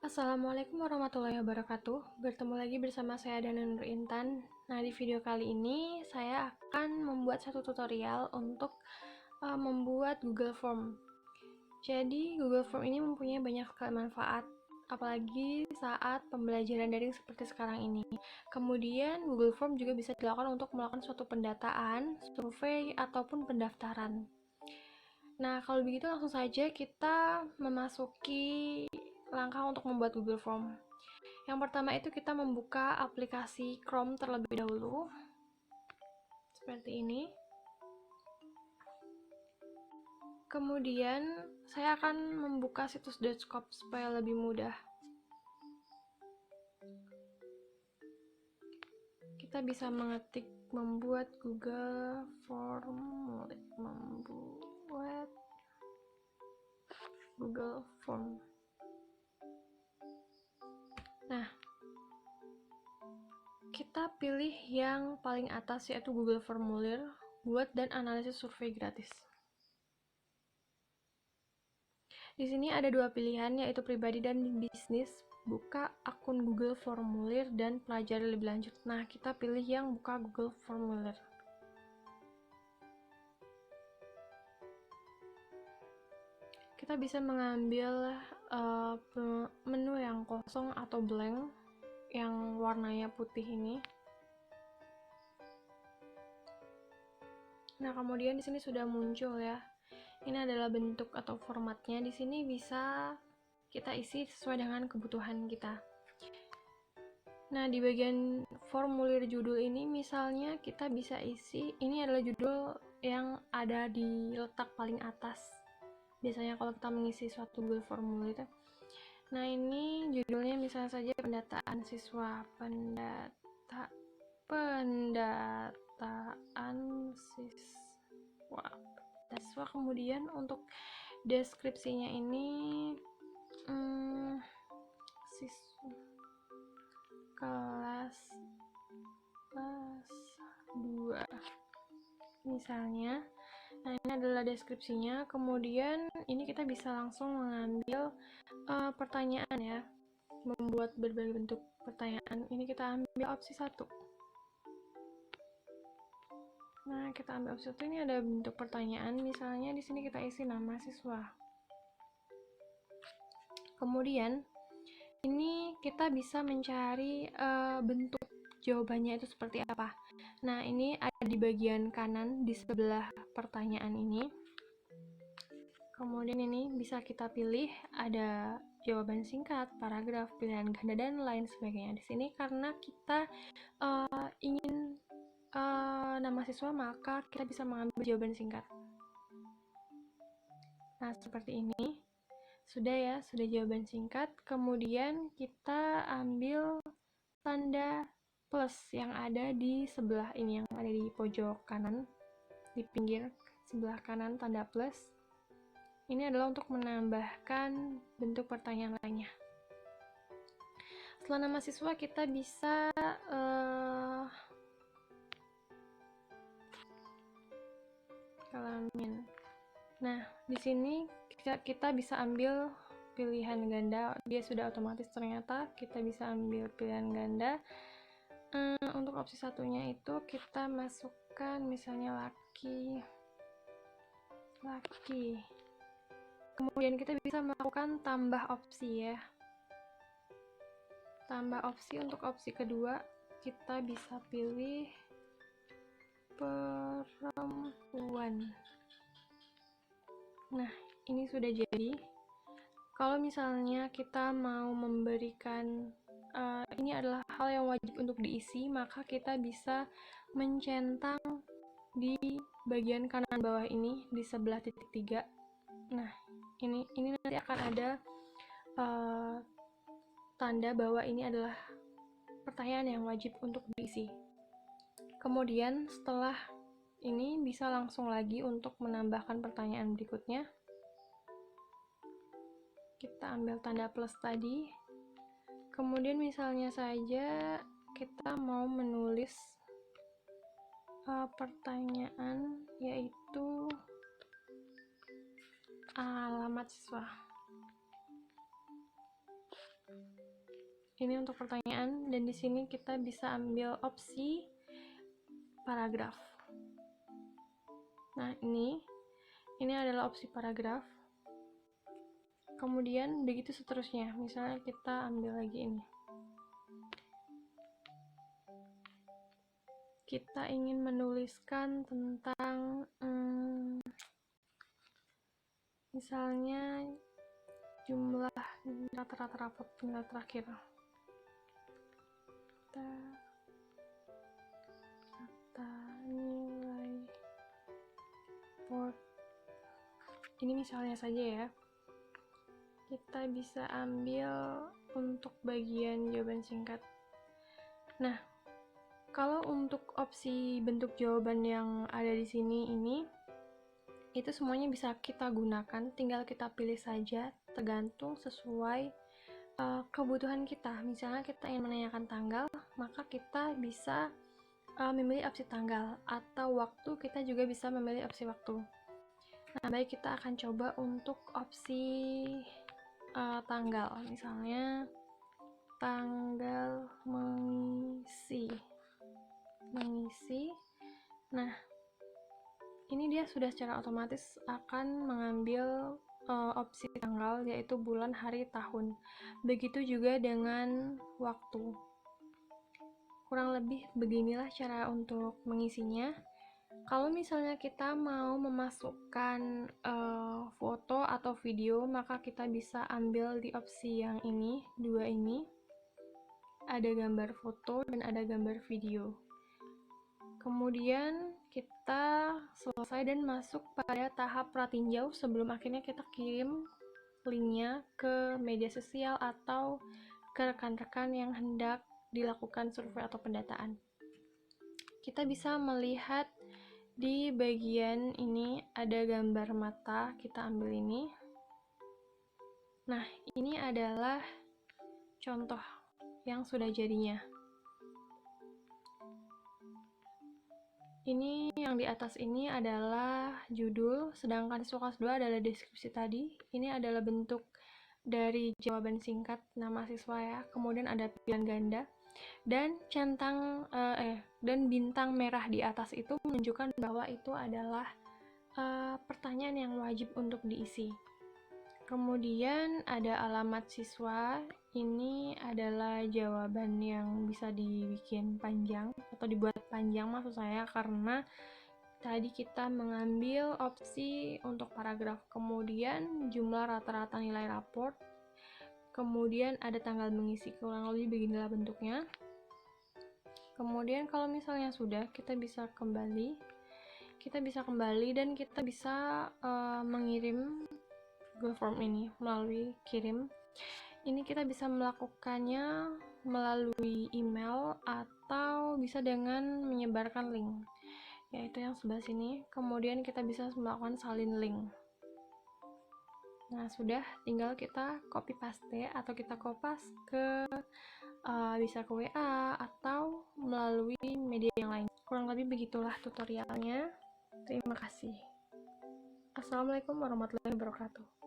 Assalamualaikum warahmatullahi wabarakatuh. Bertemu lagi bersama saya Dana Nur Intan. Nah, di video kali ini saya akan membuat satu tutorial untuk membuat Google Form. Jadi, Google Form ini mempunyai banyak sekali manfaat, apalagi saat pembelajaran daring seperti sekarang ini. Kemudian, Google Form juga bisa dilakukan untuk melakukan suatu pendataan, survei, ataupun pendaftaran. Nah, kalau begitu langsung saja kita memasuki langkah untuk membuat Google Form. Yang pertama itu kita membuka aplikasi Chrome terlebih dahulu. Seperti ini. Kemudian saya akan membuka situs Desktop supaya lebih mudah. Kita bisa mengetik membuat Google Form, membuat Google Form. Nah, kita pilih yang paling atas yaitu Google Formulir, buat dan analisis survei gratis. Di sini ada dua pilihan yaitu pribadi dan bisnis, buka akun Google Formulir dan pelajari lebih lanjut. Nah, kita pilih yang buka Google Formulir. Kita bisa mengambil menu yang kosong atau blank yang warnanya putih ini. Nah, kemudian di sini sudah muncul ya. Ini adalah bentuk atau formatnya. Di sini bisa kita isi sesuai dengan kebutuhan kita. Nah, di bagian formulir judul ini misalnya kita bisa isi, ini adalah judul yang ada di letak paling atas. Biasanya kalau kita mengisi suatu Google formulir. Nah, ini judulnya misalnya saja pendataan siswa, pendataan siswa. Kemudian untuk deskripsinya ini siswa kelas 2 misalnya. Nah, ini adalah deskripsinya. Kemudian ini kita bisa langsung mengambil pertanyaan ya, membuat berbagai bentuk pertanyaan. Ini kita ambil opsi 1. Nah, kita ambil opsi 1, ini ada bentuk pertanyaan. Misalnya di sini kita isi nama siswa. Kemudian ini kita bisa mencari bentuk jawabannya itu seperti apa. Nah, ini ada di bagian kanan di sebelah pertanyaan ini. Kemudian ini bisa kita pilih ada jawaban singkat, paragraf, pilihan ganda, dan lain sebagainya. Di sini karena kita ingin nama siswa, maka kita bisa mengambil jawaban singkat. Nah, seperti ini. Sudah ya, sudah jawaban singkat. Kemudian kita ambil tanda plus yang ada di sebelah ini, yang ada di pojok kanan, di pinggir sebelah kanan tanda plus. Ini adalah untuk menambahkan bentuk pertanyaan lainnya. Setelah nama siswa kita bisa kelamin. Nah, di sini kita bisa ambil pilihan ganda. Dia sudah otomatis, ternyata kita bisa ambil pilihan ganda. Untuk opsi satunya itu kita masukkan misalnya laki. Kemudian kita bisa melakukan tambah opsi ya. Tambah opsi. Untuk opsi kedua kita bisa pilih perempuan. Nah, ini sudah jadi. Kalau misalnya kita mau memberikan ini adalah hal yang wajib untuk diisi, maka kita bisa mencentang di bagian kanan bawah ini di sebelah titik 3. Nah, ini nanti akan ada tanda bahwa ini adalah pertanyaan yang wajib untuk diisi. Kemudian setelah ini bisa langsung lagi untuk menambahkan pertanyaan berikutnya. Kita ambil tanda plus tadi. Kemudian misalnya saja kita mau menulis pertanyaan yaitu alamat siswa. Ini untuk pertanyaan, dan di sini kita bisa ambil opsi paragraf. Nah, ini adalah opsi paragraf. Kemudian begitu seterusnya. Misalnya kita ambil lagi ini. Kita ingin menuliskan tentang misalnya jumlah rata-rata rapot nilai terakhir. Rata nilai raport. Ini misalnya saja ya. Kita bisa ambil untuk bagian jawaban singkat. Nah, kalau untuk opsi bentuk jawaban yang ada di sini ini, itu semuanya bisa kita gunakan, tinggal kita pilih saja, tergantung sesuai kebutuhan kita. Misalnya kita ingin menanyakan tanggal, maka kita bisa memilih opsi tanggal, atau waktu kita juga bisa memilih opsi waktu. Nah, baik, kita akan coba untuk opsi tanggal. Misalnya tanggal mengisi. Nah, ini dia sudah secara otomatis akan mengambil opsi tanggal, yaitu bulan, hari, tahun. Begitu juga dengan waktu. Kurang lebih beginilah cara untuk mengisinya. Kalau misalnya kita mau memasukkan foto atau video, maka kita bisa ambil di opsi yang ini, dua ini. Ada gambar foto dan ada gambar video. Kemudian kita selesai dan masuk pada tahap pratinjau sebelum akhirnya kita kirim linknya ke media sosial atau ke rekan-rekan yang hendak dilakukan survei atau pendataan. Kita bisa melihat di bagian ini ada gambar mata, kita ambil ini. Nah, ini adalah contoh yang sudah jadinya. Ini yang di atas ini adalah judul, sedangkan kelas 2 adalah deskripsi tadi. Ini adalah bentuk dari jawaban singkat nama siswa ya. Kemudian ada pilihan ganda dan centang dan bintang merah di atas itu menunjukkan bahwa itu adalah pertanyaan yang wajib untuk diisi. Kemudian ada alamat siswa. Ini adalah jawaban yang bisa dibikin panjang atau dibuat panjang maksud saya, karena tadi kita mengambil opsi untuk paragraf. Kemudian jumlah rata-rata nilai raport. Kemudian ada tanggal mengisi, kurang lebih beginilah bentuknya. Kemudian kalau misalnya sudah, kita bisa kembali dan kita bisa mengirim Google Form ini melalui kirim. Ini kita bisa melakukannya melalui email atau bisa dengan menyebarkan link, yaitu yang sebelah sini. Kemudian kita bisa melakukan salin link. Nah, sudah, tinggal kita copy paste atau kita kopas ke bisa ke WA atau melalui media yang lain. Kurang lebih begitulah tutorialnya. Terima kasih. Assalamualaikum warahmatullahi wabarakatuh.